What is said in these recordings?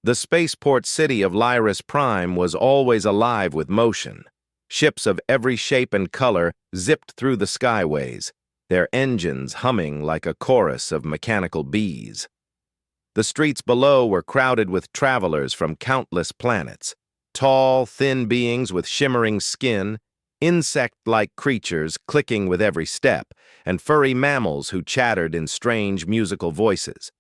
The spaceport city of Lyris Prime was always alive with motion. Ships of every shape and color zipped through the skyways, their engines humming like a chorus of mechanical bees. The streets below were crowded with travelers from countless planets, tall, thin beings with shimmering skin, insect-like creatures clicking with every step, and furry mammals who chattered in strange musical voices.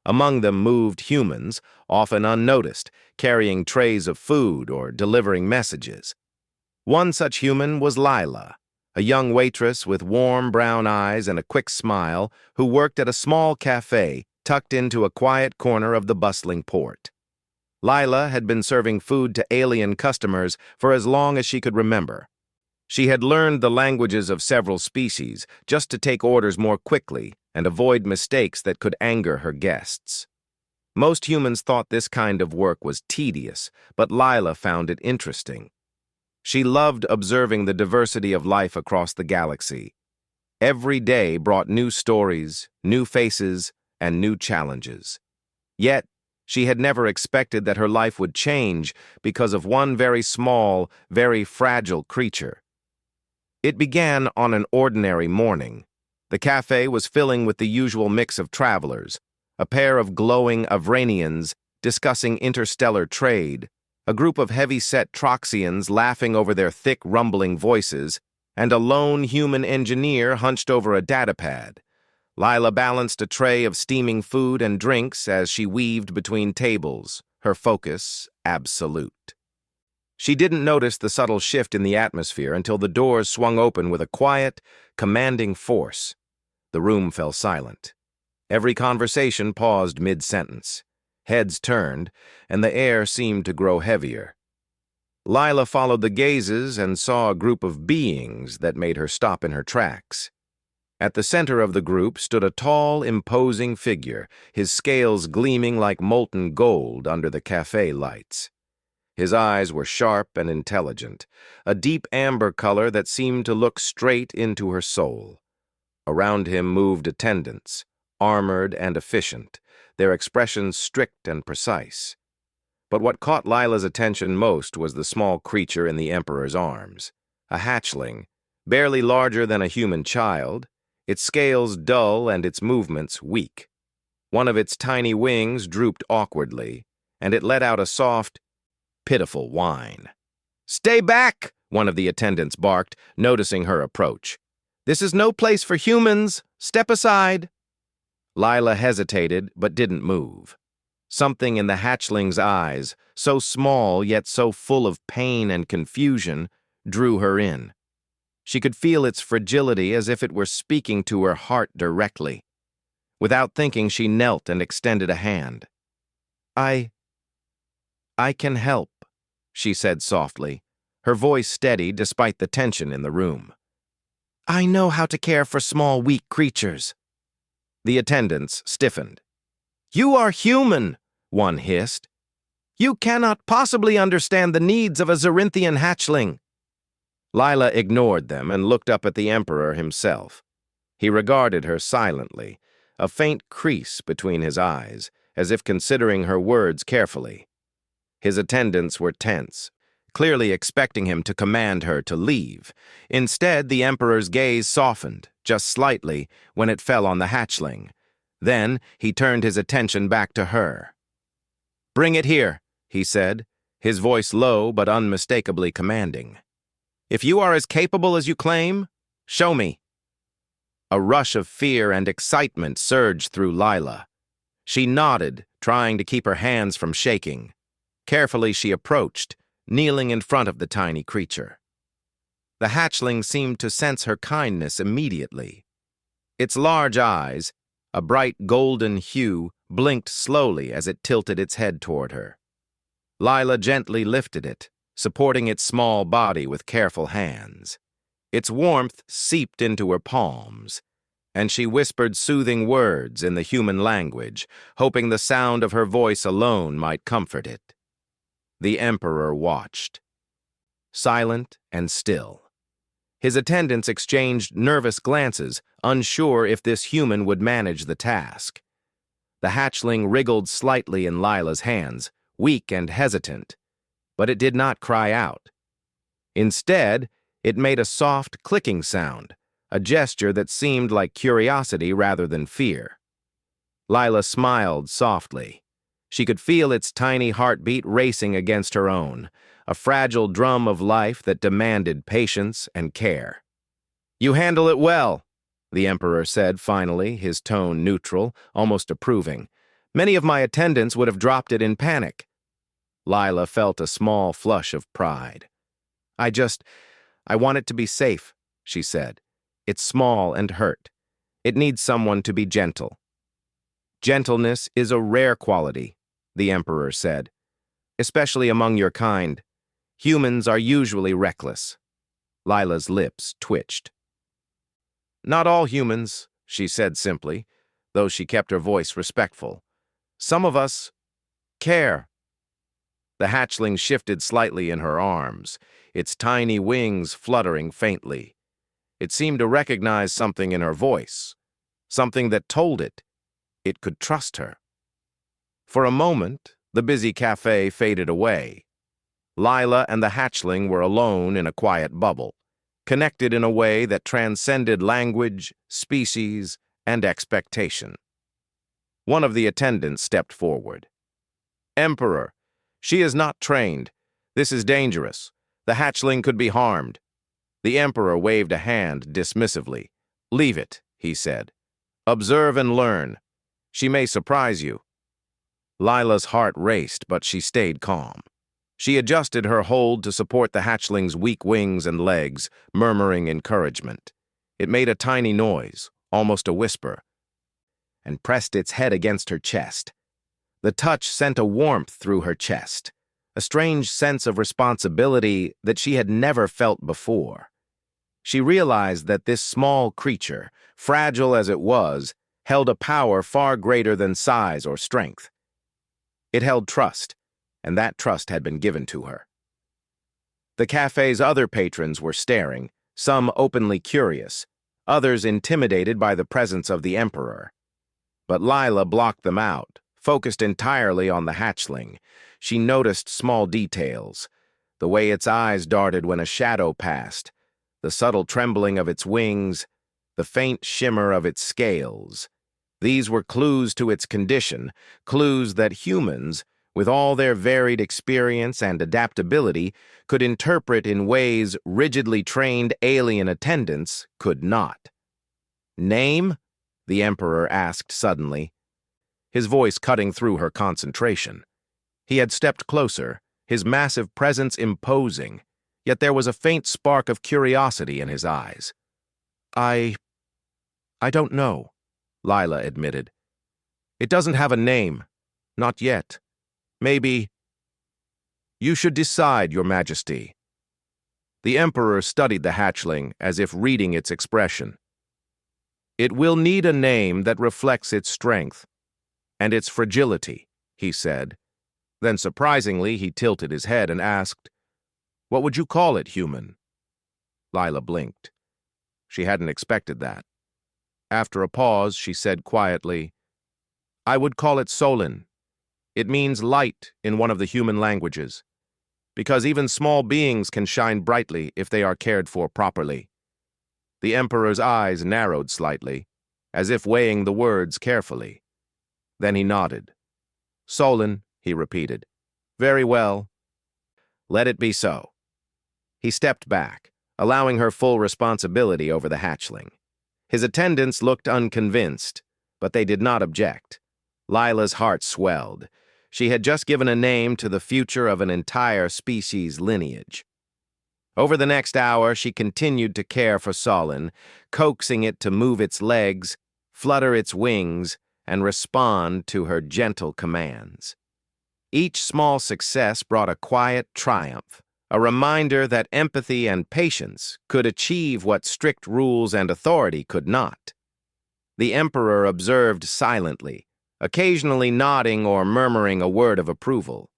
Among them moved humans, often unnoticed, carrying trays of food or delivering messages. One such human was Lila, a young waitress with warm brown eyes and a quick smile who worked at a small cafe tucked into a quiet corner of the bustling port. Lila had been serving food to alien customers for as long as she could remember. She had learned the languages of several species just to take orders more quickly and avoid mistakes that could anger her guests. Most humans thought this kind of work was tedious, but Lila found it interesting. She loved observing the diversity of life across the galaxy. Every day brought new stories, new faces, and new challenges. Yet, she had never expected that her life would change because of one very small, very fragile creature. It began on an ordinary morning. The cafe was filling with the usual mix of travelers, a pair of glowing Avranians discussing interstellar trade, a group of heavy-set Troxians laughing over their thick, rumbling voices, and a lone human engineer hunched over a datapad. Lila balanced a tray of steaming food and drinks as she weaved between tables, her focus absolute. She didn't notice the subtle shift in the atmosphere until the doors swung open with a quiet, commanding force. The room fell silent. Every conversation paused mid-sentence. Heads turned, and the air seemed to grow heavier. Lila followed the gazes and saw a group of beings that made her stop in her tracks. At the center of the group stood a tall, imposing figure, his scales gleaming like molten gold under the cafe lights. His eyes were sharp and intelligent, a deep amber color that seemed to look straight into her soul. Around him moved attendants, armored and efficient, their expressions strict and precise. But what caught Lila's attention most was the small creature in the Emperor's arms, a hatchling, barely larger than a human child, its scales dull and its movements weak. One of its tiny wings drooped awkwardly, and it let out a soft, pitiful whine. "Stay back!" one of the attendants barked, noticing her approach. "This is no place for humans. Step aside." Lila hesitated but didn't move. Something in the hatchling's eyes, so small yet so full of pain and confusion, drew her in. She could feel its fragility as if it were speaking to her heart directly. Without thinking, she knelt and extended a hand. I can help," she said softly, her voice steady despite the tension in the room. "I know how to care for small, weak creatures." The attendants stiffened. "You are human," one hissed. "You cannot possibly understand the needs of a Zorinthian hatchling." Lila ignored them and looked up at the Emperor himself. He regarded her silently, a faint crease between his eyes, as if considering her words carefully. His attendants were tense, clearly expecting him to command her to leave. Instead, the Emperor's gaze softened, just slightly, when it fell on the hatchling. Then, he turned his attention back to her. "Bring it here," he said, his voice low but unmistakably commanding. "If you are as capable as you claim, show me." A rush of fear and excitement surged through Lila. She nodded, trying to keep her hands from shaking. Carefully she approached, kneeling in front of the tiny creature. The hatchling seemed to sense her kindness immediately. Its large eyes, a bright golden hue, blinked slowly as it tilted its head toward her. Lila gently lifted it, supporting its small body with careful hands. Its warmth seeped into her palms, and she whispered soothing words in the human language, hoping the sound of her voice alone might comfort it. The Emperor watched, silent and still. His attendants exchanged nervous glances, unsure if this human would manage the task. The hatchling wriggled slightly in Lila's hands, weak and hesitant, but it did not cry out. Instead, it made a soft clicking sound, a gesture that seemed like curiosity rather than fear. Lila smiled softly. She could feel its tiny heartbeat racing against her own, a fragile drum of life that demanded patience and care. "You handle it well," the Emperor said finally, his tone neutral, almost approving. "Many of my attendants would have dropped it in panic." Lila felt a small flush of pride. I want it to be safe," she said. "It's small and hurt. It needs someone to be gentle." "Gentleness is a rare quality," the Emperor said, "especially among your kind. Humans are usually reckless." Lila's lips twitched. "Not all humans," she said simply, though she kept her voice respectful. "Some of us care." The hatchling shifted slightly in her arms, its tiny wings fluttering faintly. It seemed to recognize something in her voice, something that told it could trust her. For a moment, the busy cafe faded away. Lila and the hatchling were alone in a quiet bubble, connected in a way that transcended language, species, and expectation. One of the attendants stepped forward. "Emperor, she is not trained. This is dangerous. The hatchling could be harmed." The Emperor waved a hand dismissively. "Leave it," he said. "Observe and learn. She may surprise you." Lila's heart raced, but she stayed calm. She adjusted her hold to support the hatchling's weak wings and legs, murmuring encouragement. It made a tiny noise, almost a whisper, and pressed its head against her chest. The touch sent a warmth through her chest, a strange sense of responsibility that she had never felt before. She realized that this small creature, fragile as it was, held a power far greater than size or strength. It held trust, and that trust had been given to her. The cafe's other patrons were staring, some openly curious, others intimidated by the presence of the Emperor. But Lila blocked them out, focused entirely on the hatchling. She noticed small details, the way its eyes darted when a shadow passed, the subtle trembling of its wings, the faint shimmer of its scales. These were clues to its condition, clues that humans, with all their varied experience and adaptability, could interpret in ways rigidly trained alien attendants could not. "Name?" the Emperor asked suddenly, his voice cutting through her concentration. He had stepped closer, his massive presence imposing, yet there was a faint spark of curiosity in his eyes. I don't know," Lila admitted. "It doesn't have a name. Not yet. Maybe—" "You should decide, Your Majesty." The Emperor studied the hatchling as if reading its expression. "It will need a name that reflects its strength and its fragility," he said. Then, surprisingly, he tilted his head and asked, "What would you call it, human?" Lila blinked. She hadn't expected that. After a pause, she said quietly, "I would call it Solin. It means light in one of the human languages, because even small beings can shine brightly if they are cared for properly." The Emperor's eyes narrowed slightly, as if weighing the words carefully. Then he nodded. "Solin," he repeated. "Very well. Let it be so." He stepped back, allowing her full responsibility over the hatchling. His attendants looked unconvinced, but they did not object. Lila's heart swelled. She had just given a name to the future of an entire species lineage. Over the next hour, she continued to care for Solin, coaxing it to move its legs, flutter its wings, and respond to her gentle commands. Each small success brought a quiet triumph, a reminder that empathy and patience could achieve what strict rules and authority could not. The Emperor observed silently, occasionally nodding or murmuring a word of approval.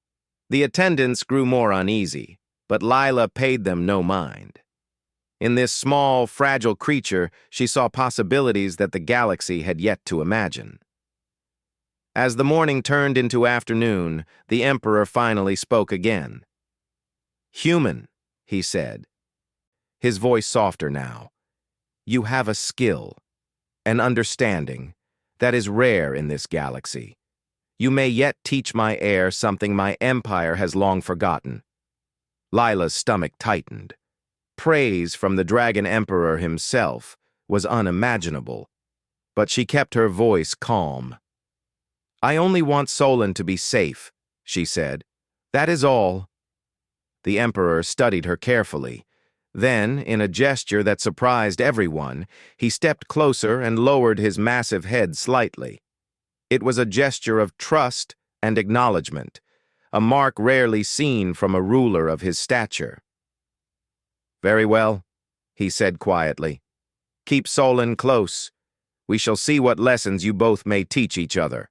The attendants grew more uneasy, but Lila paid them no mind. In this small, fragile creature, she saw possibilities that the galaxy had yet to imagine. As the morning turned into afternoon, the Emperor finally spoke again. "Human," he said, his voice softer now. "You have a skill, an understanding, that is rare in this galaxy. You may yet teach my heir something my empire has long forgotten." Lila's stomach tightened. Praise from the Dragon Emperor himself was unimaginable, but she kept her voice calm. "I only want Solon to be safe," she said. "That is all." The Emperor studied her carefully. Then, in a gesture that surprised everyone, he stepped closer and lowered his massive head slightly. It was a gesture of trust and acknowledgement, a mark rarely seen from a ruler of his stature. "Very well," he said quietly. "Keep Solon close. We shall see what lessons you both may teach each other."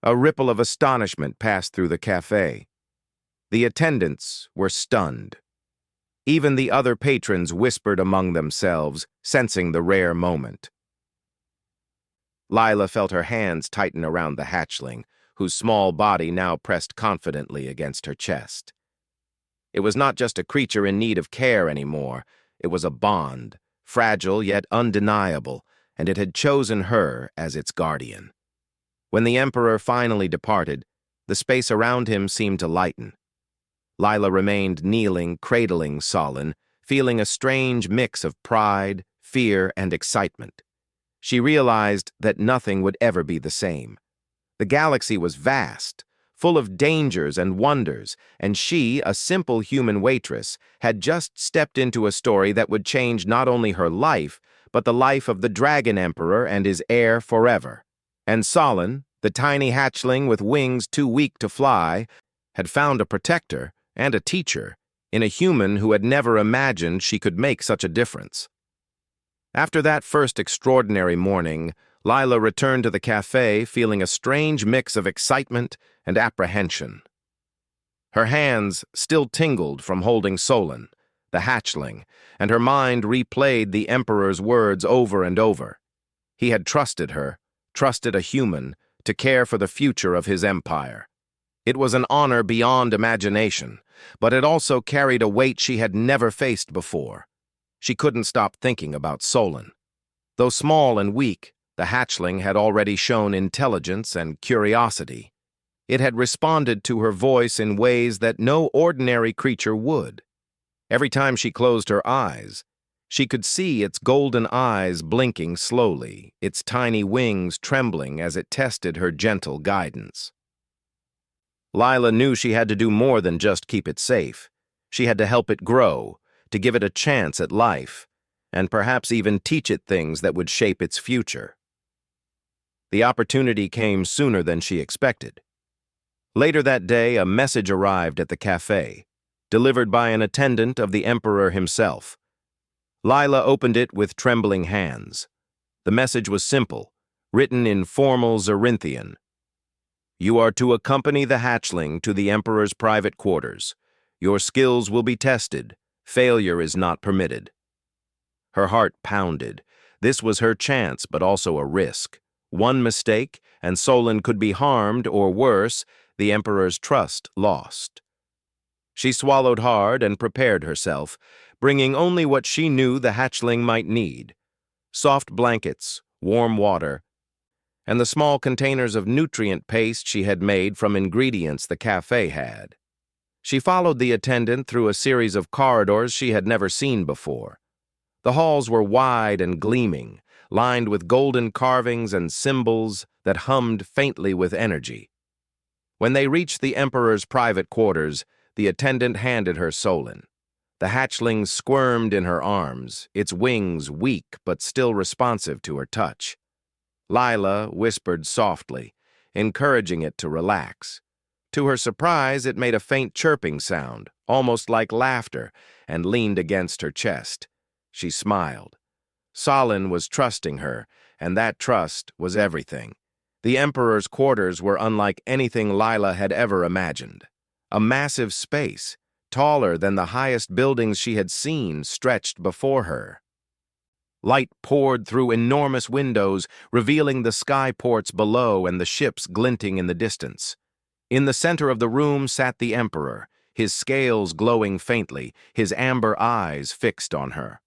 A ripple of astonishment passed through the cafe. The attendants were stunned. Even the other patrons whispered among themselves, sensing the rare moment. Lila felt her hands tighten around the hatchling, whose small body now pressed confidently against her chest. It was not just a creature in need of care anymore. It was a bond, fragile yet undeniable, and it had chosen her as its guardian. When the Emperor finally departed, the space around him seemed to lighten. Lila remained kneeling, cradling Solon, feeling a strange mix of pride, fear, and excitement. She realized that nothing would ever be the same. The galaxy was vast, full of dangers and wonders, and she, a simple human waitress, had just stepped into a story that would change not only her life, but the life of the Dragon Emperor and his heir forever. And Solon, the tiny hatchling with wings too weak to fly, had found a protector and a teacher in a human who had never imagined she could make such a difference. After that first extraordinary morning, Lila returned to the cafe feeling a strange mix of excitement and apprehension. Her hands still tingled from holding Solon, the hatchling, and her mind replayed the Emperor's words over and over. He had trusted her, trusted a human, to care for the future of his empire. It was an honor beyond imagination, but it also carried a weight she had never faced before. She couldn't stop thinking about Solon. Though small and weak, the hatchling had already shown intelligence and curiosity. It had responded to her voice in ways that no ordinary creature would. Every time she closed her eyes, she could see its golden eyes blinking slowly, its tiny wings trembling as it tested her gentle guidance. Lila knew she had to do more than just keep it safe. She had to help it grow, to give it a chance at life, and perhaps even teach it things that would shape its future. The opportunity came sooner than she expected. Later that day, a message arrived at the cafe, delivered by an attendant of the Emperor himself. Lila opened it with trembling hands. The message was simple, written in formal Zarinthian. "You are to accompany the hatchling to the Emperor's private quarters. Your skills will be tested. Failure is not permitted." Her heart pounded. This was her chance, but also a risk. One mistake, and Solon could be harmed, or worse, the Emperor's trust lost. She swallowed hard and prepared herself, bringing only what she knew the hatchling might need: soft blankets, warm water, and the small containers of nutrient paste she had made from ingredients the cafe had. She followed the attendant through a series of corridors she had never seen before. The halls were wide and gleaming, lined with golden carvings and symbols that hummed faintly with energy. When they reached the Emperor's private quarters, the attendant handed her Solon. The hatchling squirmed in her arms, its wings weak but still responsive to her touch. Lila whispered softly, encouraging it to relax. To her surprise, it made a faint chirping sound, almost like laughter, and leaned against her chest. She smiled. Solon was trusting her, and that trust was everything. The Emperor's quarters were unlike anything Lila had ever imagined. A massive space, taller than the highest buildings she had seen, stretched before her. Light poured through enormous windows, revealing the sky ports below and the ships glinting in the distance. In the center of the room sat the Emperor, his scales glowing faintly, his amber eyes fixed on her.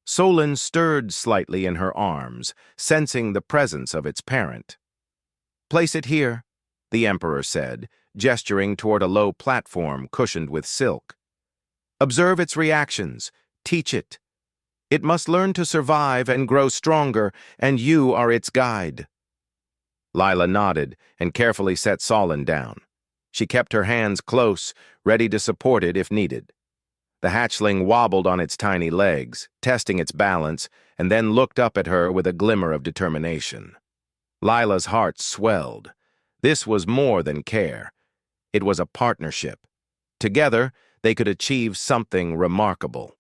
Solon stirred slightly in her arms, sensing the presence of its parent. "Place it here," the Emperor said, gesturing toward a low platform cushioned with silk. "Observe its reactions. Teach it. It must learn to survive and grow stronger, and you are its guide." Lila nodded and carefully set Solon down. She kept her hands close, ready to support it if needed. The hatchling wobbled on its tiny legs, testing its balance, and then looked up at her with a glimmer of determination. Lila's heart swelled. This was more than care. It was a partnership. Together, they could achieve something remarkable.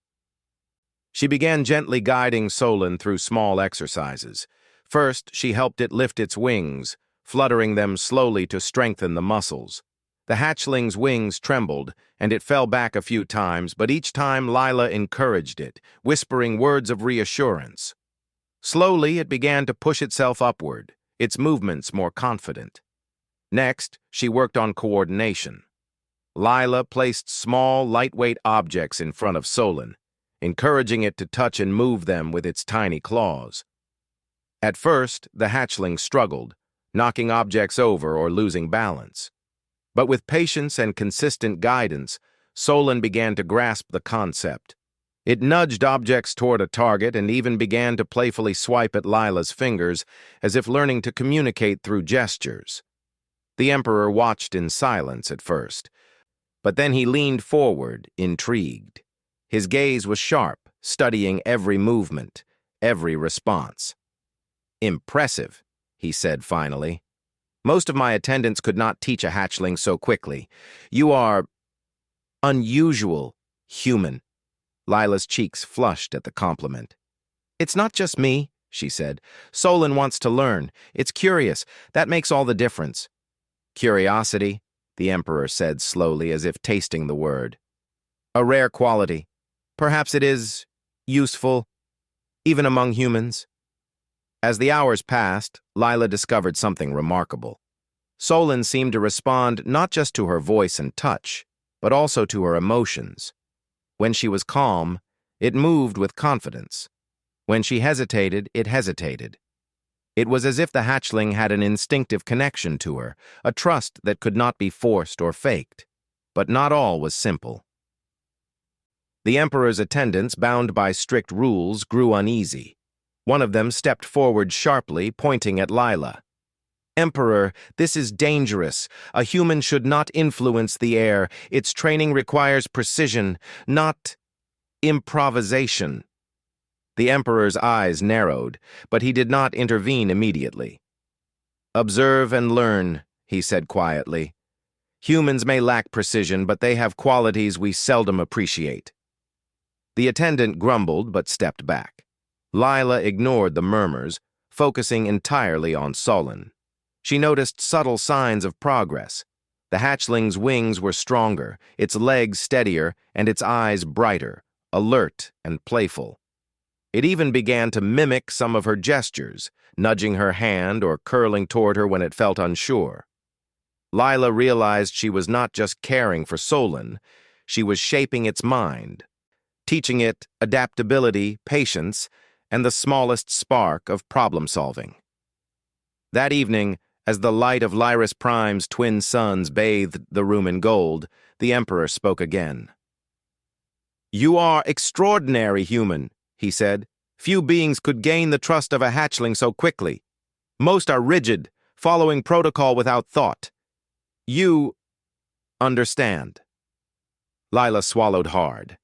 She began gently guiding Solon through small exercises. First, she helped it lift its wings, fluttering them slowly to strengthen the muscles. The hatchling's wings trembled, and it fell back a few times, but each time Lila encouraged it, whispering words of reassurance. Slowly, it began to push itself upward, its movements more confident. Next, she worked on coordination. Lila placed small, lightweight objects in front of Solon, encouraging it to touch and move them with its tiny claws. At first, the hatchling struggled, knocking objects over or losing balance. But with patience and consistent guidance, Solon began to grasp the concept. It nudged objects toward a target and even began to playfully swipe at Lila's fingers, as if learning to communicate through gestures. The Emperor watched in silence at first, but then he leaned forward, intrigued. His gaze was sharp, studying every movement, every response. "Impressive," he said finally. "Most of my attendants could not teach a hatchling so quickly. You are unusual, human." Lila's cheeks flushed at the compliment. "It's not just me," she said. "Solon wants to learn. It's curious. That makes all the difference." "Curiosity," the Emperor said slowly, as if tasting the word. "A rare quality. Perhaps it is useful, even among humans." As the hours passed, Lila discovered something remarkable. Solon seemed to respond not just to her voice and touch, but also to her emotions. When she was calm, it moved with confidence. When she hesitated, it hesitated. It was as if the hatchling had an instinctive connection to her, a trust that could not be forced or faked. But not all was simple. The Emperor's attendants, bound by strict rules, grew uneasy. One of them stepped forward sharply, pointing at Lila. "Emperor, this is dangerous. A human should not influence the air. Its training requires precision, not improvisation." The Emperor's eyes narrowed, but he did not intervene immediately. "Observe and learn," he said quietly. "Humans may lack precision, but they have qualities we seldom appreciate." The attendant grumbled but stepped back. Lila ignored the murmurs, focusing entirely on Solon. She noticed subtle signs of progress. The hatchling's wings were stronger, its legs steadier, and its eyes brighter, alert and playful. It even began to mimic some of her gestures, nudging her hand or curling toward her when it felt unsure. Lila realized she was not just caring for Solon, she was shaping its mind, teaching it adaptability, patience, and the smallest spark of problem-solving. That evening, as the light of Lyris Prime's twin suns bathed the room in gold, the Emperor spoke again. "You are extraordinary, human," he said. "Few beings could gain the trust of a hatchling so quickly. Most are rigid, following protocol without thought. You understand." Lila swallowed hard.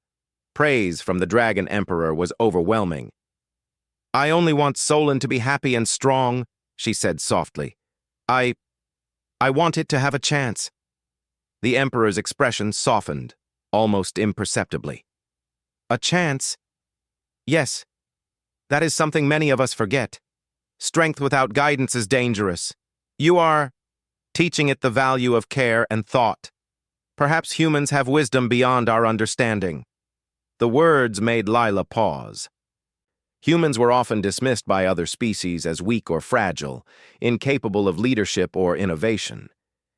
Praise from the Dragon Emperor was overwhelming. "I only want Solon to be happy and strong," she said softly. I want it to have a chance." The Emperor's expression softened, almost imperceptibly. "A chance? Yes. That is something many of us forget. Strength without guidance is dangerous. You are teaching it the value of care and thought. Perhaps humans have wisdom beyond our understanding." The words made Lila pause. Humans were often dismissed by other species as weak or fragile, incapable of leadership or innovation.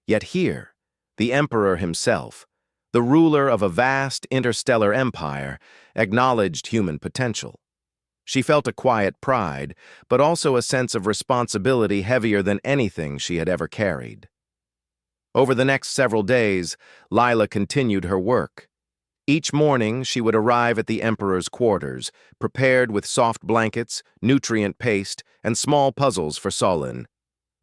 Yet here, the Emperor himself, the ruler of a vast interstellar empire, acknowledged human potential. She felt a quiet pride, but also a sense of responsibility heavier than anything she had ever carried. Over the next several days, Lila continued her work. Each morning, she would arrive at the Emperor's quarters, prepared with soft blankets, nutrient paste, and small puzzles for Solon.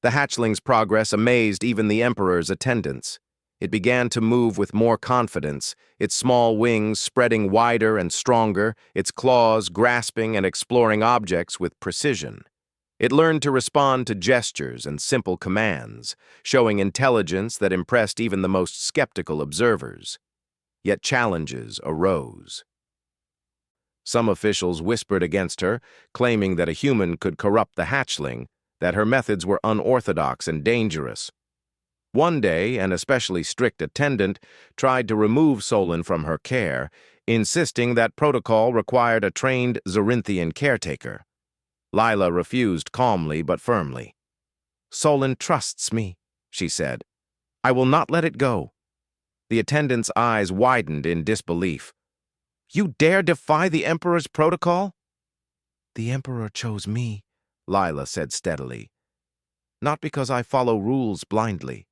The hatchling's progress amazed even the Emperor's attendants. It began to move with more confidence, its small wings spreading wider and stronger, its claws grasping and exploring objects with precision. It learned to respond to gestures and simple commands, showing intelligence that impressed even the most skeptical observers. Yet challenges arose. Some officials whispered against her, claiming that a human could corrupt the hatchling, that her methods were unorthodox and dangerous. One day, an especially strict attendant tried to remove Solon from her care, insisting that protocol required a trained Zorinthian caretaker. Lila refused calmly but firmly. "Solon trusts me," she said. "I will not let it go." The attendant's eyes widened in disbelief. "You dare defy the Emperor's protocol?" "The Emperor chose me," Lila said steadily. "Not because I follow rules blindly,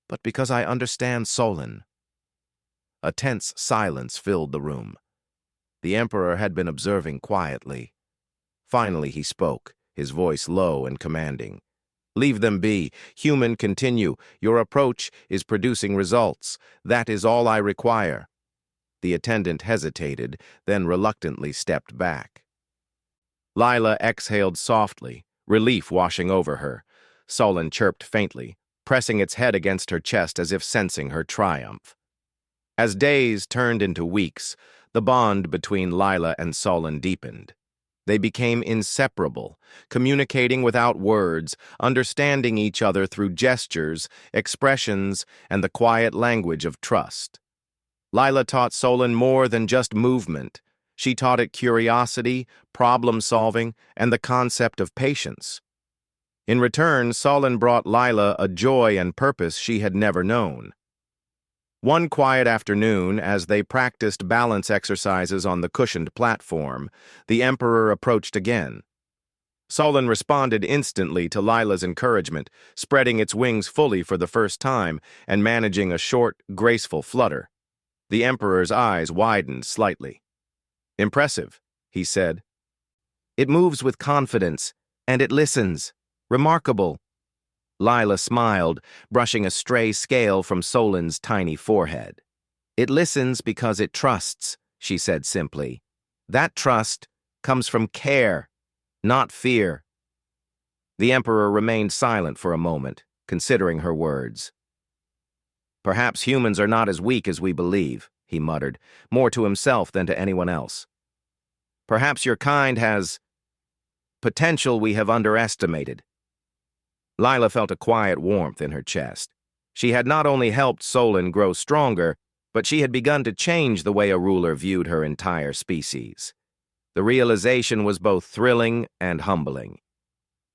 but because I understand Solon." A tense silence filled the room. The Emperor had been observing quietly. Finally he spoke, his voice low and commanding. "Leave them be. Human, continue. Your approach is producing results. That is all I require." The attendant hesitated, then reluctantly stepped back. Lila exhaled softly, relief washing over her. Solon chirped faintly, pressing its head against her chest as if sensing her triumph. As days turned into weeks, the bond between Lila and Solon deepened. They became inseparable, communicating without words, understanding each other through gestures, expressions, and the quiet language of trust. Lila taught Solon more than just movement. She taught it curiosity, problem-solving, and the concept of patience. In return, Solon brought Lila a joy and purpose she had never known. One quiet afternoon, as they practiced balance exercises on the cushioned platform, the Emperor approached again. Solon responded instantly to Lila's encouragement, spreading its wings fully for the first time and managing a short, graceful flutter. The Emperor's eyes widened slightly. "Impressive," he said. "It moves with confidence, and it listens. Remarkable." Lila smiled, brushing a stray scale from Solon's tiny forehead. "It listens because it trusts," she said simply. "That trust comes from care, not fear." The Emperor remained silent for a moment, considering her words. "Perhaps humans are not as weak as we believe," he muttered, more to himself than to anyone else. "Perhaps your kind has potential we have underestimated." Lila felt a quiet warmth in her chest. She had not only helped Solon grow stronger, but she had begun to change the way a ruler viewed her entire species. The realization was both thrilling and humbling.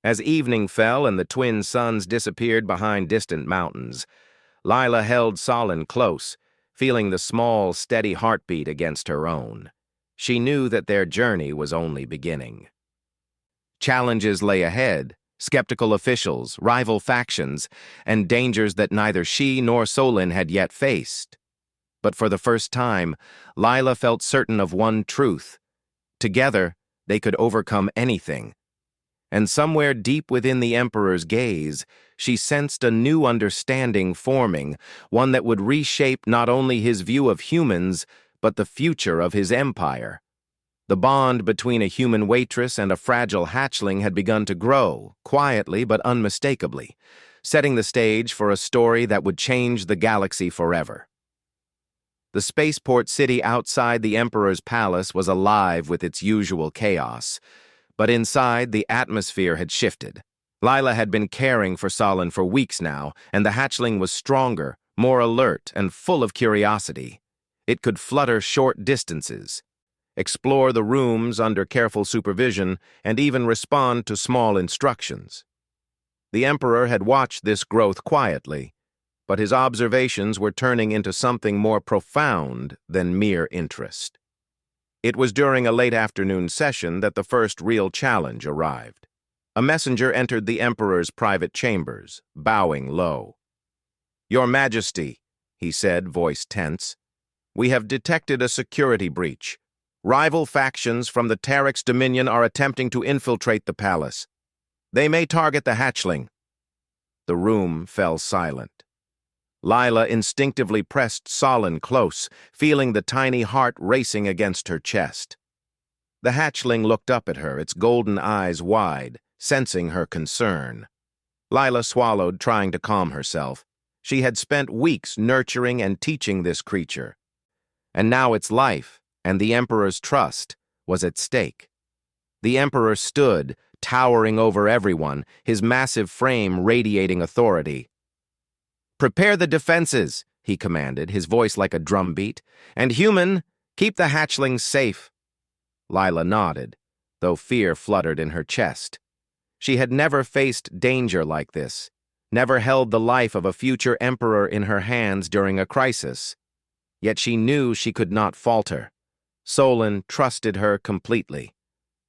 As evening fell and the twin suns disappeared behind distant mountains, Lila held Solon close, feeling the small, steady heartbeat against her own. She knew that their journey was only beginning. Challenges lay ahead. Skeptical officials, rival factions, and dangers that neither she nor Solon had yet faced. But for the first time, Lila felt certain of one truth. Together, they could overcome anything. And somewhere deep within the Emperor's gaze, she sensed a new understanding forming, one that would reshape not only his view of humans, but the future of his empire. The bond between a human waitress and a fragile hatchling had begun to grow, quietly but unmistakably, setting the stage for a story that would change the galaxy forever. The spaceport city outside the Emperor's palace was alive with its usual chaos, but inside the atmosphere had shifted. Lila had been caring for Solon for weeks now, and the hatchling was stronger, more alert, and full of curiosity. It could flutter short distances, explore the rooms under careful supervision, and even respond to small instructions. The Emperor had watched this growth quietly, but his observations were turning into something more profound than mere interest. It was during a late afternoon session that the first real challenge arrived. A messenger entered the Emperor's private chambers, bowing low. "Your Majesty," he said, voice tense, "we have detected a security breach. Rival factions from the Tarek's dominion are attempting to infiltrate the palace. They may target the hatchling." The room fell silent. Lila instinctively pressed Solon close, feeling the tiny heart racing against her chest. The hatchling looked up at her, its golden eyes wide, sensing her concern. Lila swallowed, trying to calm herself. She had spent weeks nurturing and teaching this creature, and now its life and the Emperor's trust was at stake. The Emperor stood, towering over everyone, his massive frame radiating authority. "Prepare the defenses," he commanded, his voice like a drumbeat. "And human, keep the hatchlings safe." Lila nodded, though fear fluttered in her chest. She had never faced danger like this, never held the life of a future emperor in her hands during a crisis. Yet she knew she could not falter. Solon trusted her completely.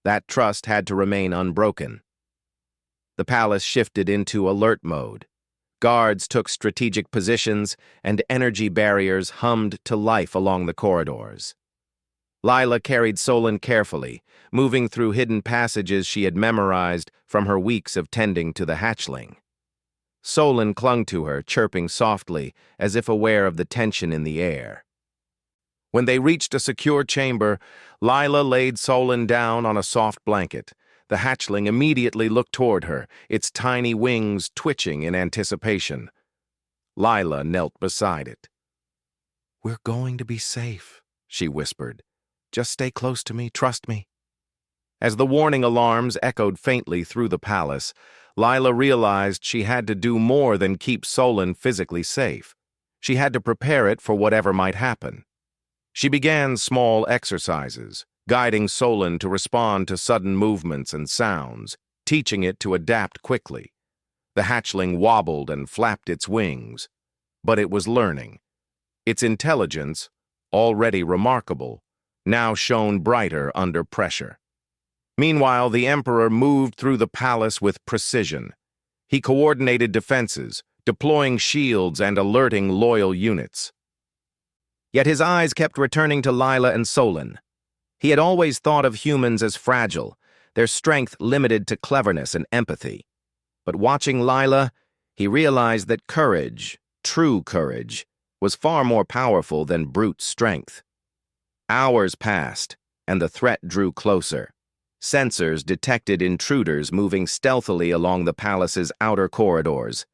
That trust had to remain unbroken. The palace shifted into alert mode. Guards took strategic positions, and energy barriers hummed to life along the corridors. Lila carried Solon carefully, moving through hidden passages she had memorized from her weeks of tending to the hatchling. Solon clung to her, chirping softly, as if aware of the tension in the air. When they reached a secure chamber, Lila laid Solon down on a soft blanket. The hatchling immediately looked toward her, its tiny wings twitching in anticipation. Lila knelt beside it. "We're going to be safe," she whispered. "Just stay close to me, trust me." As the warning alarms echoed faintly through the palace, Lila realized she had to do more than keep Solon physically safe. She had to prepare it for whatever might happen. She began small exercises, guiding Solon to respond to sudden movements and sounds, teaching it to adapt quickly. The hatchling wobbled and flapped its wings, but it was learning. Its intelligence, already remarkable, now shone brighter under pressure. Meanwhile, the Emperor moved through the palace with precision. He coordinated defenses, deploying shields and alerting loyal units. Yet his eyes kept returning to Lila and Solon. He had always thought of humans as fragile, their strength limited to cleverness and empathy. But watching Lila, he realized that courage, true courage, was far more powerful than brute strength. Hours passed, and the threat drew closer. Sensors detected intruders moving stealthily along the palace's outer corridors.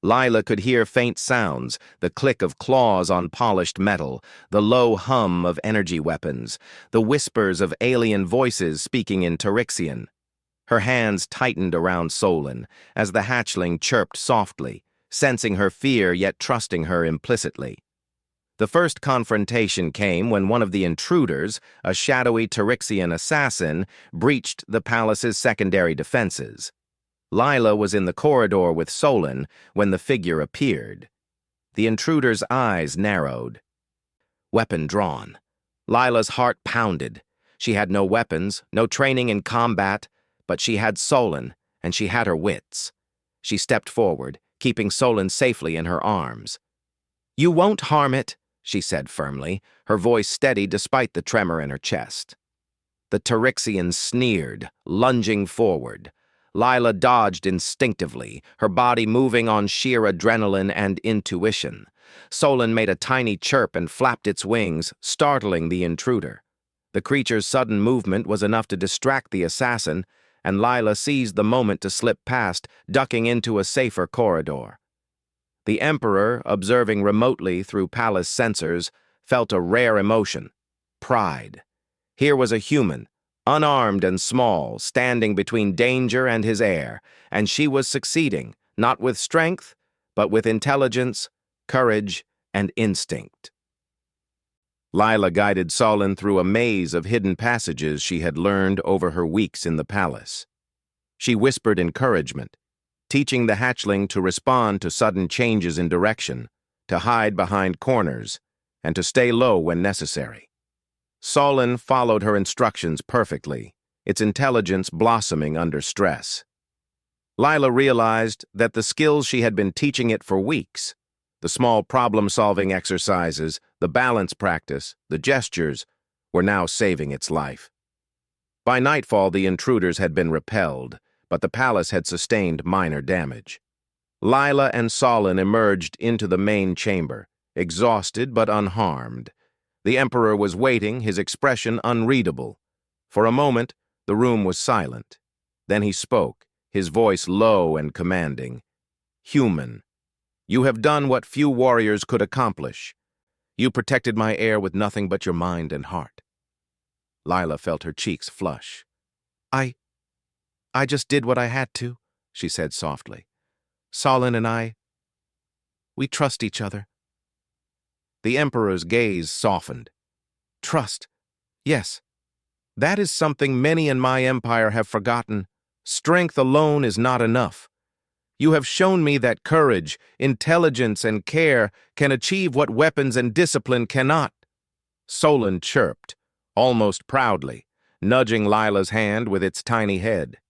Lila could hear faint sounds, the click of claws on polished metal, the low hum of energy weapons, the whispers of alien voices speaking in Tyrixian. Her hands tightened around Solon as the hatchling chirped softly, sensing her fear yet trusting her implicitly. The first confrontation came when one of the intruders, a shadowy Tyrixian assassin, breached the palace's secondary defenses. Lila was in the corridor with Solon when the figure appeared. The intruder's eyes narrowed. Weapon drawn. Lila's heart pounded. She had no weapons, no training in combat, but she had Solon, and she had her wits. She stepped forward, keeping Solon safely in her arms. "You won't harm it," she said firmly, her voice steady despite the tremor in her chest. The Tyrixian sneered, lunging forward. Lila dodged instinctively, her body moving on sheer adrenaline and intuition. Solon made a tiny chirp and flapped its wings, startling the intruder. The creature's sudden movement was enough to distract the assassin, and Lila seized the moment to slip past, ducking into a safer corridor. The Emperor, observing remotely through palace sensors, felt a rare emotion: pride. Here was a human, unarmed and small, standing between danger and his heir, and she was succeeding, not with strength, but with intelligence, courage, and instinct. Lila guided Solon through a maze of hidden passages she had learned over her weeks in the palace. She whispered encouragement, teaching the hatchling to respond to sudden changes in direction, to hide behind corners, and to stay low when necessary. Solon followed her instructions perfectly, its intelligence blossoming under stress. Lila realized that the skills she had been teaching it for weeks, the small problem-solving exercises, the balance practice, the gestures, were now saving its life. By nightfall, the intruders had been repelled, but the palace had sustained minor damage. Lila and Solon emerged into the main chamber, exhausted but unharmed. The Emperor was waiting, his expression unreadable. For a moment, the room was silent. Then he spoke, his voice low and commanding. "Human, you have done what few warriors could accomplish. You protected my heir with nothing but your mind and heart." Lila felt her cheeks flush. I just did what I had to," she said softly. "Solon and we trust each other." The Emperor's gaze softened. "Trust? Yes. That is something many in my empire have forgotten. Strength alone is not enough. You have shown me that courage, intelligence, and care can achieve what weapons and discipline cannot." Solon chirped, almost proudly, nudging Lila's hand with its tiny head.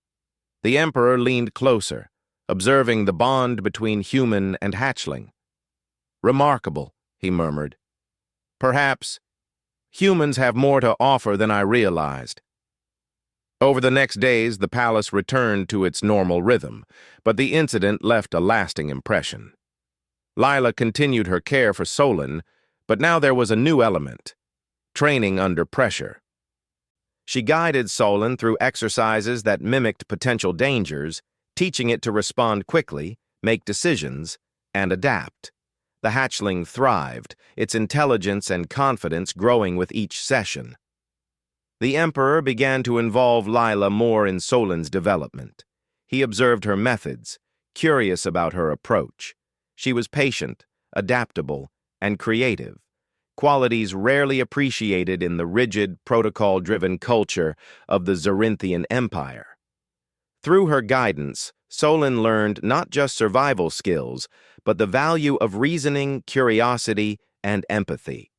The Emperor leaned closer, observing the bond between human and hatchling. "Remarkable," he murmured. "Perhaps humans have more to offer than I realized." Over the next days, the palace returned to its normal rhythm, but the incident left a lasting impression. Lila continued her care for Solon, but now there was a new element: training under pressure. She guided Solon through exercises that mimicked potential dangers, teaching it to respond quickly, make decisions, and adapt. The hatchling thrived, its intelligence and confidence growing with each session. The Emperor began to involve Lila more in Solon's development. He observed her methods, curious about her approach. She was patient, adaptable, and creative, qualities rarely appreciated in the rigid, protocol-driven culture of the Zarinthian Empire. Through her guidance, Solon learned not just survival skills, but the value of reasoning, curiosity, and empathy.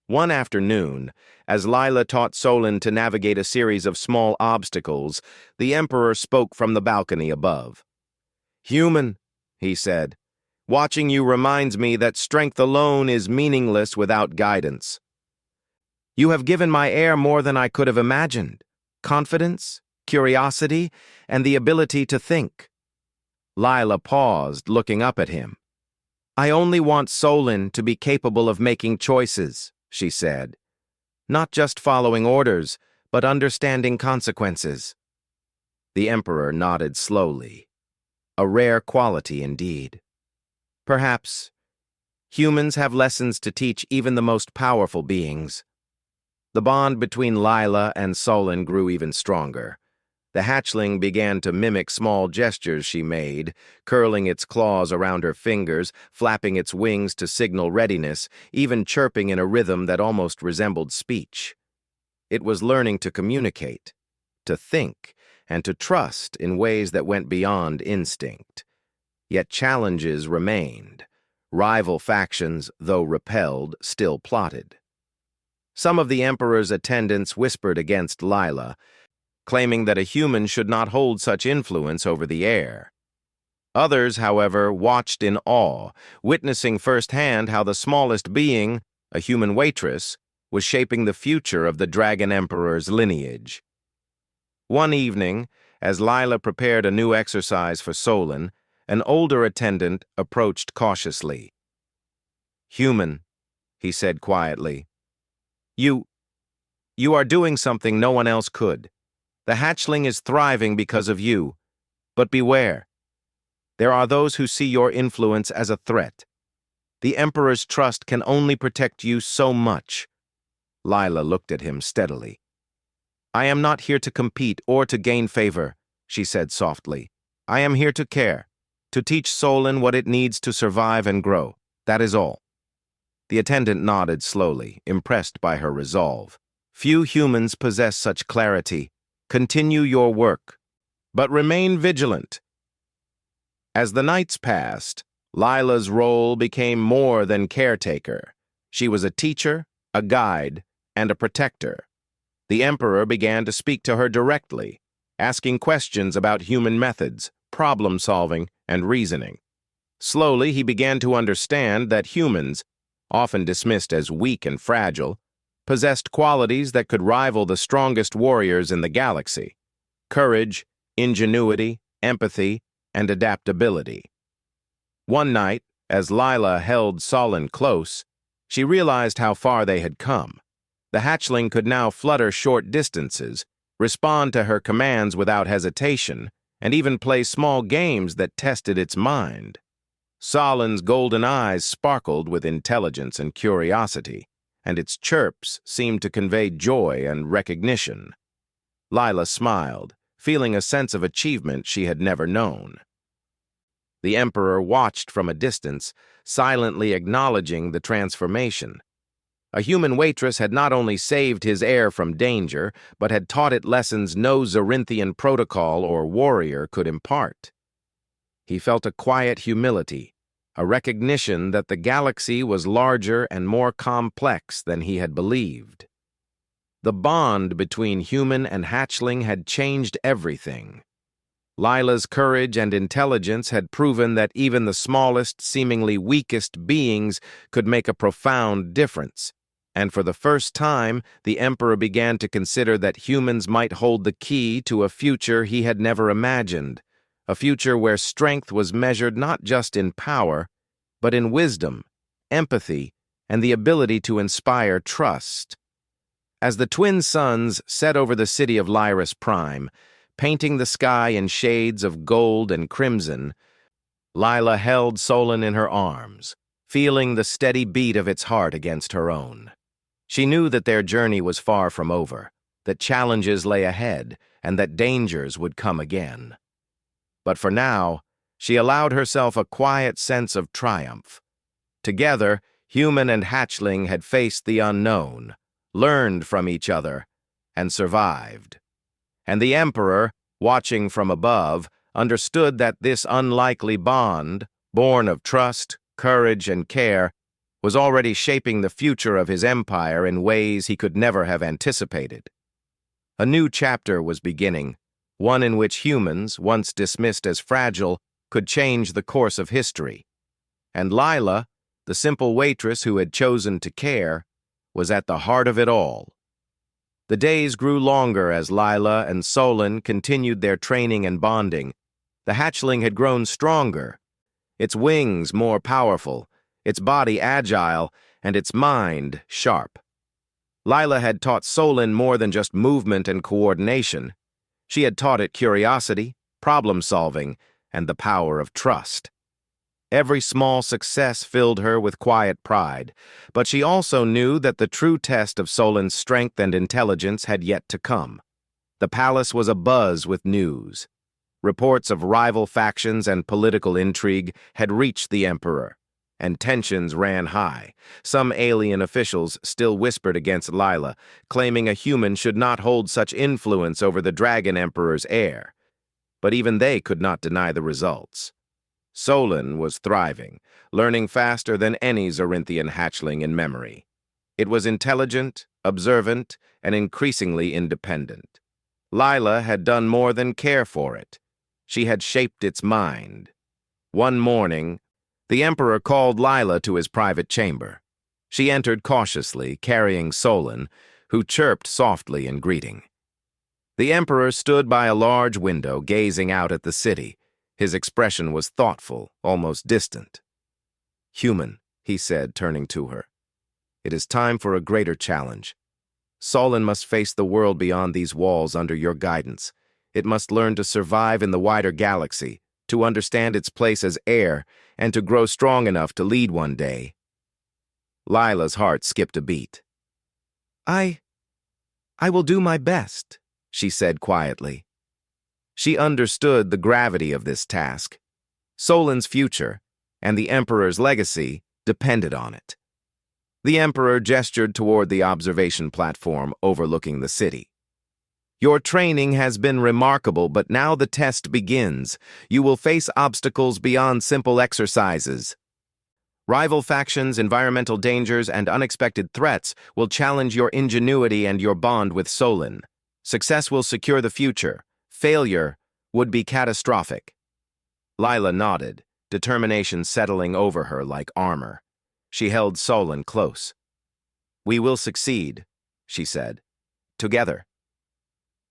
One afternoon, as Lila taught Solon to navigate a series of small obstacles, the Emperor spoke from the balcony above. "Human," he said, "watching you reminds me that strength alone is meaningless without guidance. You have given my heir more than I could have imagined: confidence, curiosity, and the ability to think." Lila paused, looking up at him. "I only want Solon to be capable of making choices," she said. "Not just following orders, but understanding consequences." The Emperor nodded slowly. A rare quality indeed. Perhaps humans have lessons to teach even the most powerful beings. The bond between Lila and Solon grew even stronger. The hatchling began to mimic small gestures she made, curling its claws around her fingers, flapping its wings to signal readiness, even chirping in a rhythm that almost resembled speech. It was learning to communicate, to think, and to trust in ways that went beyond instinct. Yet challenges remained. Rival factions, though repelled, still plotted. Some of the Emperor's attendants whispered against Lila, claiming that a human should not hold such influence over the heir. Others, however, watched in awe, witnessing firsthand how the smallest being, a human waitress, was shaping the future of the Dragon Emperor's lineage. One evening, as Lila prepared a new exercise for Solon, an older attendant approached cautiously. "Human," he said quietly, You are doing something no one else could. The hatchling is thriving because of you. But beware. There are those who see your influence as a threat. The Emperor's trust can only protect you so much." Lila looked at him steadily. "I am not here to compete or to gain favor," she said softly. "I am here to care, to teach Solon what it needs to survive and grow. That is all." The attendant nodded slowly, impressed by her resolve. Few humans possess such clarity. Continue your work, but remain vigilant. As the nights passed, Lila's role became more than caretaker. She was a teacher, a guide, and a protector. The Emperor began to speak to her directly, asking questions about human methods, problem-solving, and reasoning. Slowly, he began to understand that humans, often dismissed as weak and fragile, possessed qualities that could rival the strongest warriors in the galaxy: courage, ingenuity, empathy, and adaptability. One night, as Lila held Solon close, she realized how far they had come. The hatchling could now flutter short distances, respond to her commands without hesitation, and even play small games that tested its mind. Solon's golden eyes sparkled with intelligence and curiosity, and its chirps seemed to convey joy and recognition. Lila smiled, feeling a sense of achievement she had never known. The Emperor watched from a distance, silently acknowledging the transformation. A human waitress had not only saved his heir from danger, but had taught it lessons no Zorinthian protocol or warrior could impart. He felt a quiet humility, a recognition that the galaxy was larger and more complex than he had believed. The bond between human and hatchling had changed everything. Lila's courage and intelligence had proven that even the smallest, seemingly weakest beings could make a profound difference, and for the first time, the Emperor began to consider that humans might hold the key to a future he had never imagined, a future where strength was measured not just in power, but in wisdom, empathy, and the ability to inspire trust. As the twin suns set over the city of Lyris Prime, painting the sky in shades of gold and crimson, Lila held Solon in her arms, feeling the steady beat of its heart against her own. She knew that their journey was far from over, that challenges lay ahead, and that dangers would come again. But for now, she allowed herself a quiet sense of triumph. Together, human and hatchling had faced the unknown, learned from each other, and survived. And the Emperor, watching from above, understood that this unlikely bond, born of trust, courage, and care, was already shaping the future of his empire in ways he could never have anticipated. A new chapter was beginning, one in which humans, once dismissed as fragile, could change the course of history. And Lila, the simple waitress who had chosen to care, was at the heart of it all. The days grew longer as Lila and Solon continued their training and bonding. The hatchling had grown stronger, its wings more powerful, its body agile, and its mind sharp. Lila had taught Solon more than just movement and coordination. She had taught it curiosity, problem-solving, and the power of trust. Every small success filled her with quiet pride, but she also knew that the true test of Solon's strength and intelligence had yet to come. The palace was abuzz with news. Reports of rival factions and political intrigue had reached the Emperor, and tensions ran high. Some alien officials still whispered against Lila, claiming a human should not hold such influence over the Dragon Emperor's heir. But even they could not deny the results. Solon was thriving, learning faster than any Zorinthian hatchling in memory. It was intelligent, observant, and increasingly independent. Lila had done more than care for it. She had shaped its mind. One morning, the Emperor called Lila to his private chamber. She entered cautiously, carrying Solon, who chirped softly in greeting. The Emperor stood by a large window, gazing out at the city. His expression was thoughtful, almost distant. "Human," he said, turning to her. "It is time for a greater challenge. Solon must face the world beyond these walls under your guidance. It must learn to survive in the wider galaxy, to understand its place as heir, and to grow strong enough to lead one day." Lila's heart skipped a beat. I will do my best," she said quietly. She understood the gravity of this task. Solon's future, and the Emperor's legacy, depended on it. The Emperor gestured toward the observation platform overlooking the city. Your training has been remarkable, but now the test begins. You will face obstacles beyond simple exercises. Rival factions, environmental dangers, and unexpected threats will challenge your ingenuity and your bond with Solon. Success will secure the future. Failure would be catastrophic. Lila nodded, determination settling over her like armor. She held Solon close. "We will succeed," she said. "Together."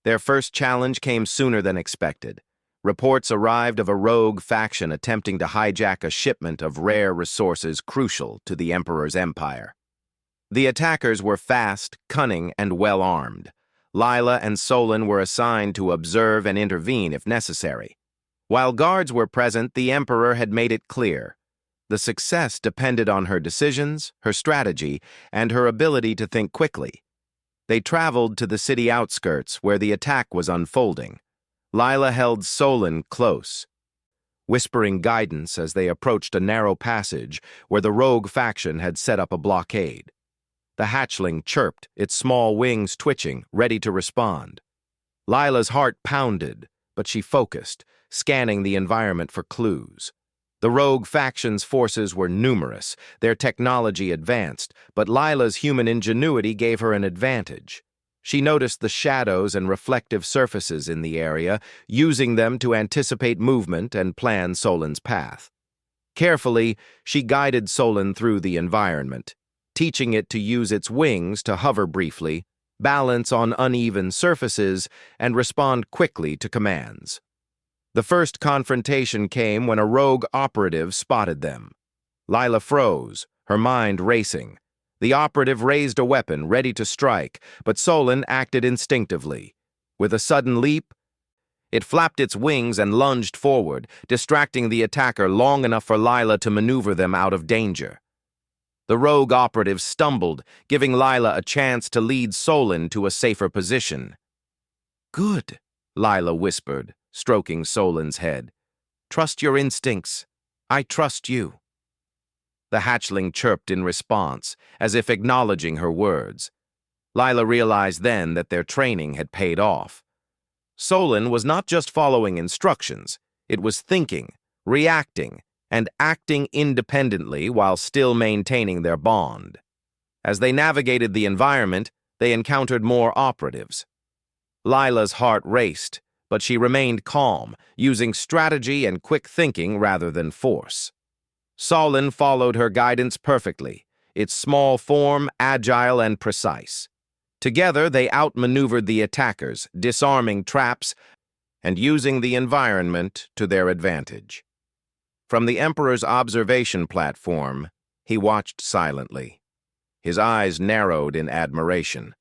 Their first challenge came sooner than expected. Reports arrived of a rogue faction attempting to hijack a shipment of rare resources crucial to the Emperor's empire. The attackers were fast, cunning, and well-armed. Lila and Solon were assigned to observe and intervene if necessary. While guards were present, the Emperor had made it clear. The success depended on her decisions, her strategy, and her ability to think quickly. They traveled to the city outskirts where the attack was unfolding. Lila held Solon close, whispering guidance as they approached a narrow passage where the rogue faction had set up a blockade. The hatchling chirped, its small wings twitching, ready to respond. Lila's heart pounded, but she focused, scanning the environment for clues. The rogue faction's forces were numerous, their technology advanced, but Lila's human ingenuity gave her an advantage. She noticed the shadows and reflective surfaces in the area, using them to anticipate movement and plan Solon's path. Carefully, she guided Solon through the environment, teaching it to use its wings to hover briefly, balance on uneven surfaces, and respond quickly to commands. The first confrontation came when a rogue operative spotted them. Lila froze, her mind racing. The operative raised a weapon, ready to strike, but Solon acted instinctively. With a sudden leap, it flapped its wings and lunged forward, distracting the attacker long enough for Lila to maneuver them out of danger. The rogue operative stumbled, giving Lila a chance to lead Solon to a safer position. "Good," Lila whispered, stroking Solon's head. "Trust your instincts. I trust you." The hatchling chirped in response, as if acknowledging her words. Lila realized then that their training had paid off. Solon was not just following instructions, it was thinking, reacting, and acting independently while still maintaining their bond. As they navigated the environment, they encountered more operatives. Lila's heart raced, but she remained calm, using strategy and quick thinking rather than force. Solon followed her guidance perfectly, its small form agile and precise. Together, they outmaneuvered the attackers, disarming traps and using the environment to their advantage. From the Emperor's observation platform, he watched silently. His eyes narrowed in admiration.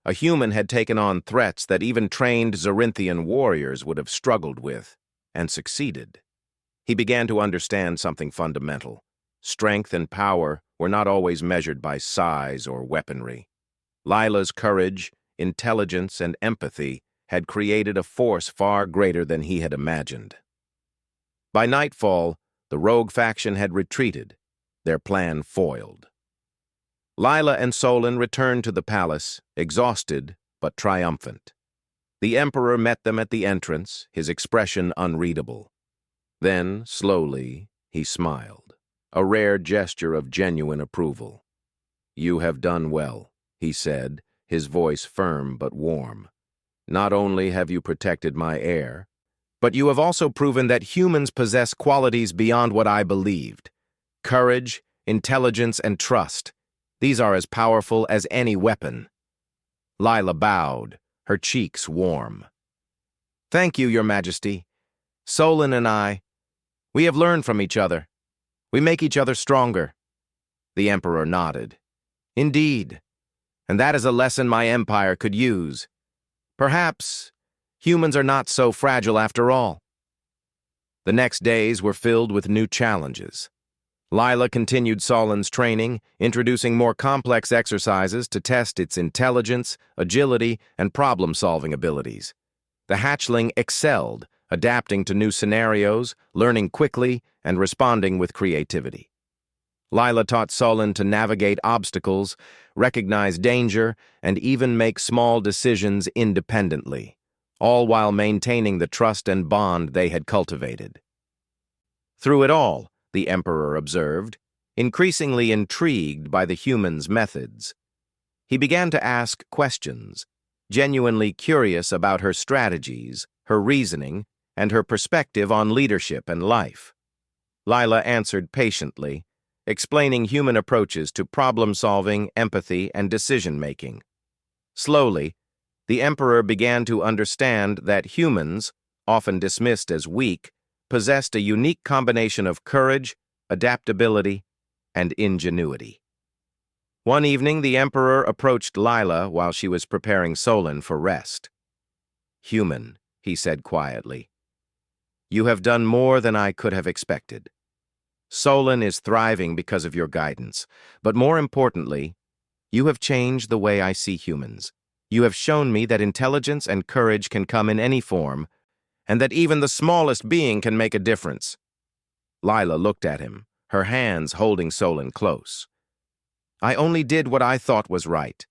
A human had taken on threats that even trained Zorinthian warriors would have struggled with, and succeeded. He began to understand something fundamental. Strength and power were not always measured by size or weaponry. Lila's courage, intelligence, and empathy had created a force far greater than he had imagined. By nightfall, the rogue faction had retreated, their plan foiled. Lila and Solon returned to the palace, exhausted but triumphant. The Emperor met them at the entrance, his expression unreadable. Then, slowly, he smiled, a rare gesture of genuine approval. "You have done well," he said, his voice firm but warm. "Not only have you protected my heir, but you have also proven that humans possess qualities beyond what I believed. Courage, intelligence, and trust. These are as powerful as any weapon." Lila bowed, her cheeks warm. "Thank you, Your Majesty. Solon and we have learned from each other. We make each other stronger." The Emperor nodded. "Indeed, and that is a lesson my empire could use. Perhaps humans are not so fragile after all." The next days were filled with new challenges. Lila continued Solon's training, introducing more complex exercises to test its intelligence, agility, and problem-solving abilities. The hatchling excelled, adapting to new scenarios, learning quickly, and responding with creativity. Lila taught Solon to navigate obstacles, recognize danger, and even make small decisions independently, all while maintaining the trust and bond they had cultivated. Through it all, the Emperor observed, increasingly intrigued by the human's methods. He began to ask questions, genuinely curious about her strategies, her reasoning, and her perspective on leadership and life. Lila answered patiently, explaining human approaches to problem-solving, empathy, and decision-making. Slowly, the Emperor began to understand that humans, often dismissed as weak, possessed a unique combination of courage, adaptability, and ingenuity. One evening, the Emperor approached Lila while she was preparing Solon for rest. "Human," he said quietly, "you have done more than I could have expected. Solon is thriving because of your guidance, but more importantly, you have changed the way I see humans. You have shown me that intelligence and courage can come in any form, and that even the smallest being can make a difference." Lila looked at him, her hands holding Solon close. "I only did what I thought was right.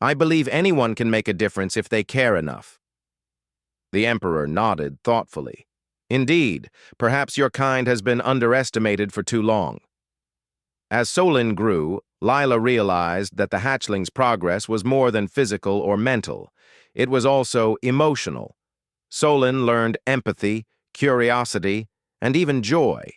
I believe anyone can make a difference if they care enough." The Emperor nodded thoughtfully. "Indeed, perhaps your kind has been underestimated for too long." As Solon grew, Lila realized that the hatchling's progress was more than physical or mental. It was also emotional. Solon learned empathy, curiosity, and even joy.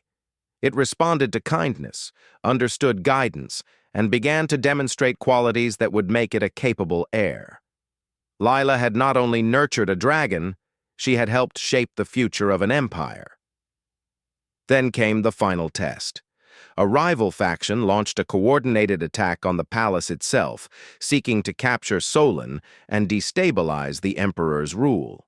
It responded to kindness, understood guidance, and began to demonstrate qualities that would make it a capable heir. Lila had not only nurtured a dragon, she had helped shape the future of an empire. Then came the final test. A rival faction launched a coordinated attack on the palace itself, seeking to capture Solon and destabilize the Emperor's rule.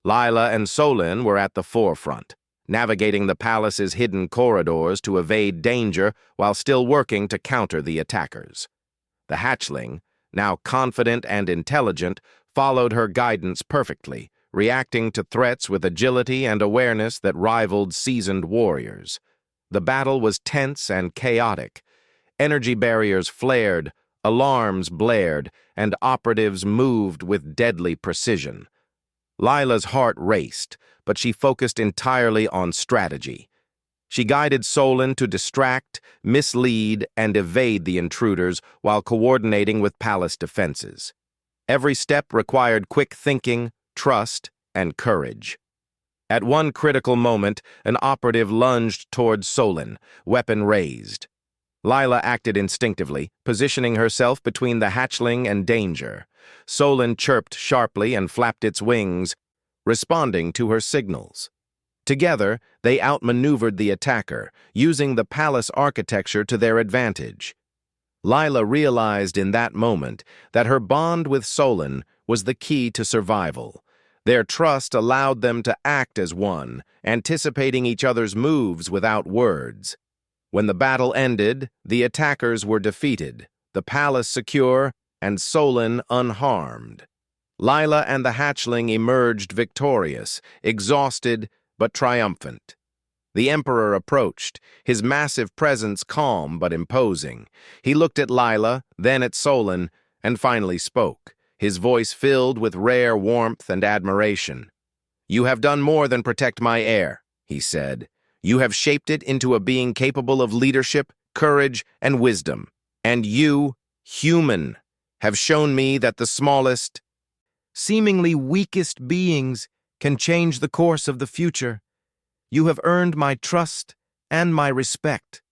Lila and Solon were at the forefront, navigating the palace's hidden corridors to evade danger while still working to counter the attackers. The hatchling, now confident and intelligent, followed her guidance perfectly, reacting to threats with agility and awareness that rivaled seasoned warriors. The battle was tense and chaotic. Energy barriers flared, alarms blared, and operatives moved with deadly precision. Lila's heart raced, but she focused entirely on strategy. She guided Solon to distract, mislead, and evade the intruders while coordinating with palace defenses. Every step required quick thinking, trust, and courage. At one critical moment, an operative lunged towards Solon, weapon raised. Lila acted instinctively, positioning herself between the hatchling and danger. Solon chirped sharply and flapped its wings, responding to her signals. Together, they outmaneuvered the attacker, using the palace architecture to their advantage. Lila realized in that moment that her bond with Solon was the key to survival. Their trust allowed them to act as one, anticipating each other's moves without words. When the battle ended, the attackers were defeated, the palace secure, and Solon unharmed. Lila and the hatchling emerged victorious, exhausted but triumphant. The Emperor approached, his massive presence calm but imposing. He looked at Lila, then at Solon, and finally spoke, his voice filled with rare warmth and admiration. "You have done more than protect my heir," he said. "You have shaped it into a being capable of leadership, courage, and wisdom. And you, human, have shown me that the smallest, seemingly weakest beings can change the course of the future. You have earned my trust and my respect."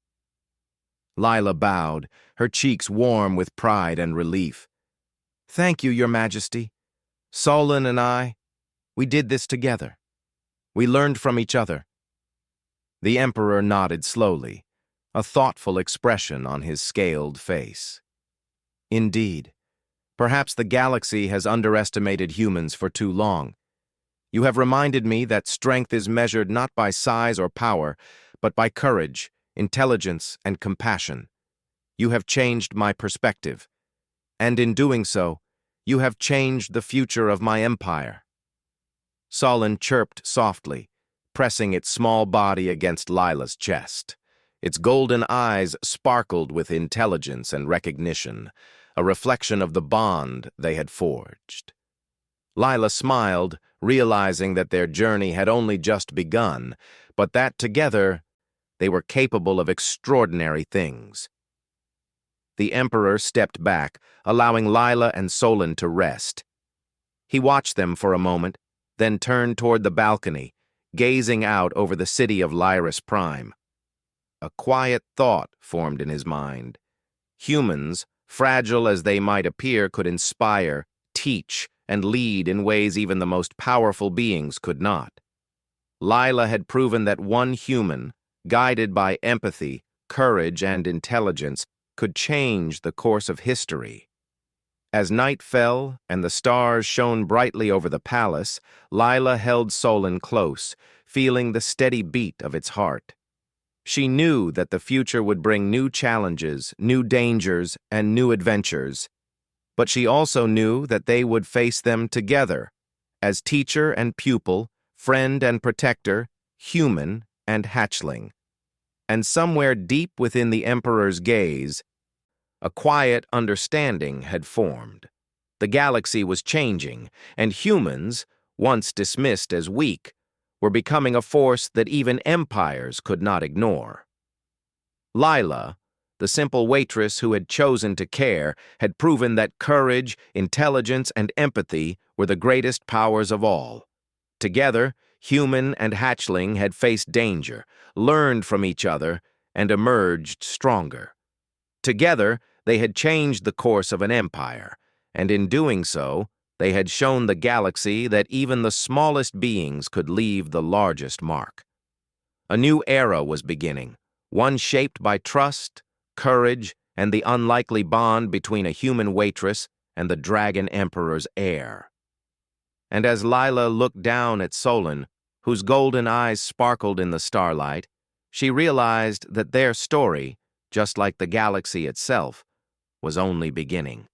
Lila bowed, her cheeks warm with pride and relief. "Thank you, Your Majesty. Solon and I, we did this together. We learned from each other." The Emperor nodded slowly, a thoughtful expression on his scaled face. "Indeed, perhaps the galaxy has underestimated humans for too long. You have reminded me that strength is measured not by size or power, but by courage, intelligence, and compassion. You have changed my perspective, and in doing so, you have changed the future of my empire." Solon chirped softly, pressing its small body against Lila's chest. Its golden eyes sparkled with intelligence and recognition, a reflection of the bond they had forged. Lila smiled, realizing that their journey had only just begun, but that together they were capable of extraordinary things. The Emperor stepped back, allowing Lila and Solon to rest. He watched them for a moment, then turned toward the balcony, gazing out over the city of Lyris Prime. A quiet thought formed in his mind. Humans, fragile as they might appear, could inspire, teach, and lead in ways even the most powerful beings could not. Lila had proven that one human, guided by empathy, courage, and intelligence, could change the course of history. As night fell and the stars shone brightly over the palace, Lila held Solon close, feeling the steady beat of its heart. She knew that the future would bring new challenges, new dangers, and new adventures, but she also knew that they would face them together, as teacher and pupil, friend and protector, human and hatchling. And somewhere deep within the Emperor's gaze, a quiet understanding had formed. The galaxy was changing, and humans, once dismissed as weak, were becoming a force that even empires could not ignore. Lila, the simple waitress who had chosen to care, had proven that courage, intelligence, and empathy were the greatest powers of all. Together, human and hatchling had faced danger, learned from each other, and emerged stronger. Together, they had changed the course of an empire, and in doing so, they had shown the galaxy that even the smallest beings could leave the largest mark. A new era was beginning, one shaped by trust, courage, and the unlikely bond between a human waitress and the Dragon Emperor's heir. And as Lila looked down at Solon, whose golden eyes sparkled in the starlight, she realized that their story, just like the galaxy itself, was only beginning.